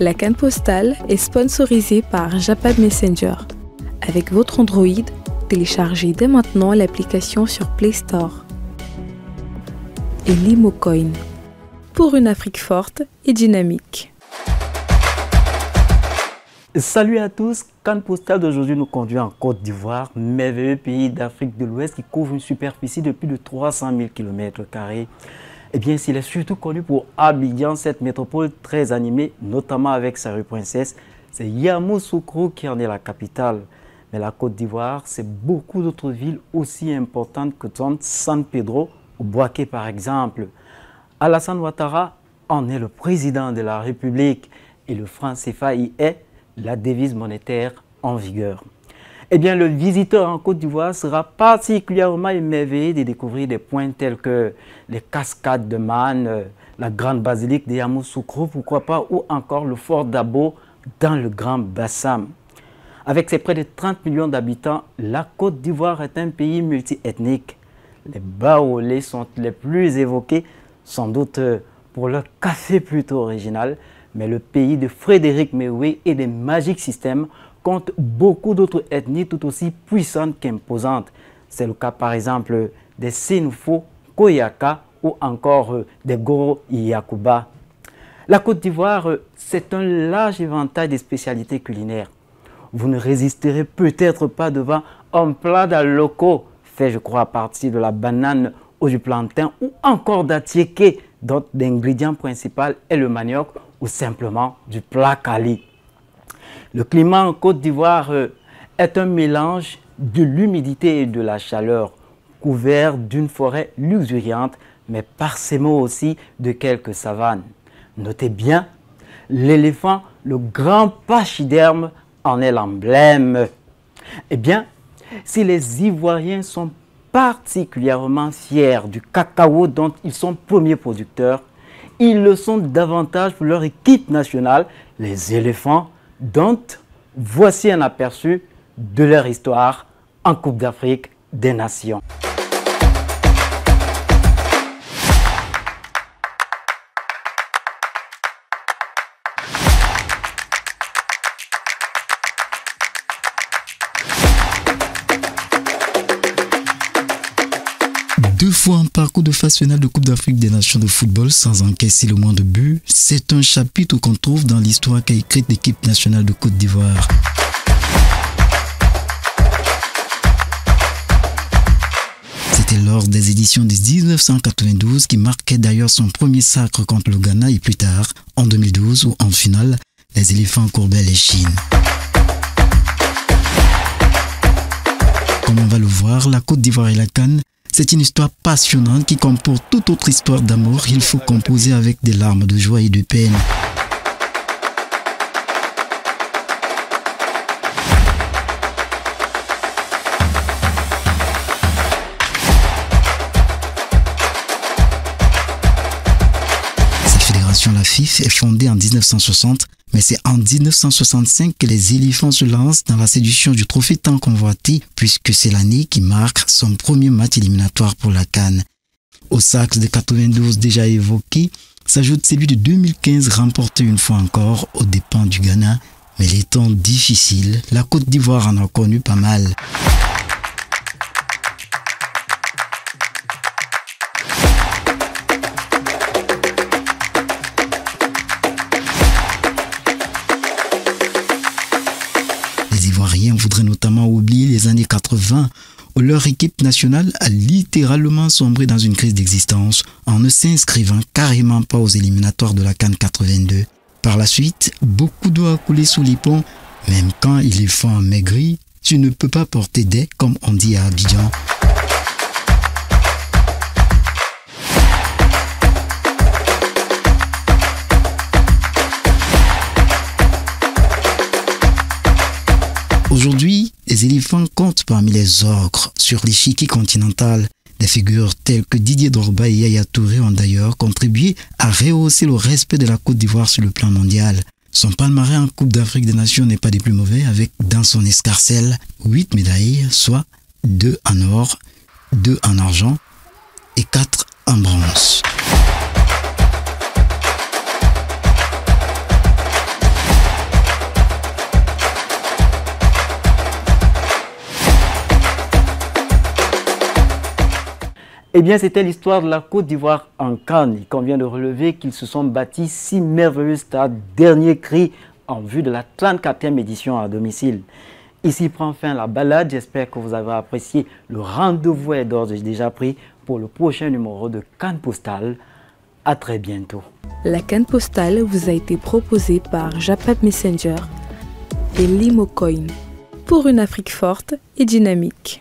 La CAN postale est sponsorisée par Japad Messenger. Avec votre Android, téléchargez dès maintenant l'application sur Play Store. Et Limocoin, pour une Afrique forte et dynamique. Salut à tous, CAN postale d'aujourd'hui nous conduit en Côte d'Ivoire, merveilleux pays d'Afrique de l'Ouest qui couvre une superficie de plus de 300 000 km². Eh bien, s'il est surtout connu pour Abidjan, cette métropole très animée, notamment avec sa rue Princesse, c'est Yamoussoukro qui en est la capitale. Mais la Côte d'Ivoire, c'est beaucoup d'autres villes aussi importantes que San Pedro ou Bouaké par exemple. Alassane Ouattara en est le président de la République et le franc CFA y est la devise monétaire en vigueur. Eh bien, le visiteur en Côte d'Ivoire sera particulièrement émerveillé de découvrir des points tels que les cascades de Man, la grande basilique de Yamoussoukro, pourquoi pas, ou encore le fort d'Abo dans le Grand Bassam. Avec ses près de 30 millions d'habitants, la Côte d'Ivoire est un pays multiethnique. Les Baolés sont les plus évoqués, sans doute pour leur café plutôt original, mais le pays de Frédéric Méoué et des Magic Systems compte beaucoup d'autres ethnies tout aussi puissantes qu'imposantes. C'est le cas par exemple des Sénoufo, Koyaka ou encore des Goro Yakuba. La Côte d'Ivoire, c'est un large éventail de spécialités culinaires. Vous ne résisterez peut-être pas devant un plat d'aloko fait, je crois, à partir de la banane ou du plantain ou encore d'atiéké, dont l'ingrédient principal est le manioc ou simplement du plat kali. Le climat en Côte d'Ivoire est un mélange de l'humidité et de la chaleur, couvert d'une forêt luxuriante, mais parsemé aussi de quelques savanes. Notez bien, l'éléphant, le grand pachyderme, en est l'emblème. Eh bien, si les Ivoiriens sont particulièrement fiers du cacao dont ils sont premiers producteurs, ils le sont davantage pour leur équipe nationale, les éléphants, dont voici un aperçu de leur histoire en Coupe d'Afrique des Nations. Deux fois un parcours de phase finale de Coupe d'Afrique des Nations de football sans encaisser le moins de buts, c'est un chapitre qu'on trouve dans l'histoire qu'a écrite l'équipe nationale de Côte d'Ivoire. C'était lors des éditions de 1992 qui marquait d'ailleurs son premier sacre contre le Ghana et plus tard, en 2012 où en finale, les éléphants courbaient les Chines. Comme on va le voir, la Côte d'Ivoire et la CAN, c'est une histoire passionnante qui, comme pour toute autre histoire d'amour, il faut composer avec des larmes de joie et de peine. Cette fédération, la FIF, est fondée en 1960, mais c'est en 1965 que les éléphants se lancent dans la séduction du trophée tant convoité, puisque c'est l'année qui marque son premier match éliminatoire pour la CAN. Au sacre de 92 déjà évoqué, s'ajoute celui de 2015 remporté une fois encore aux dépens du Ghana. Mais les temps difficiles, la Côte d'Ivoire en a connu pas mal. Les Ivoiriens voudraient notamment oublier les années 80 où leur équipe nationale a littéralement sombré dans une crise d'existence en ne s'inscrivant carrément pas aux éliminatoires de la CAN 82. Par la suite, beaucoup d'eau a coulé sous les ponts. Même quand il est fort maigri, tu ne peux pas porter des, comme on dit à Abidjan. Aujourd'hui, les éléphants comptent parmi les ogres sur l'échiquier continental. Des figures telles que Didier Drogba et Yaya Touré ont d'ailleurs contribué à rehausser le respect de la Côte d'Ivoire sur le plan mondial. Son palmarès en Coupe d'Afrique des Nations n'est pas des plus mauvais avec, dans son escarcelle, 8 médailles, soit 2 en or, 2 en argent et 4 en bronze. Eh bien, c'était l'histoire de la Côte d'Ivoire en CAN. Il convient de relever qu'ils se sont bâtis 6 merveilleux stades, dernier cri en vue de la 34e édition à domicile. Ici prend fin la balade. J'espère que vous avez apprécié. Le rendez-vous est d'ores et déjà pris pour le prochain numéro de CAN Postal. À très bientôt. La CAN Postale vous a été proposée par Japad Messenger et Limocoin pour une Afrique forte et dynamique.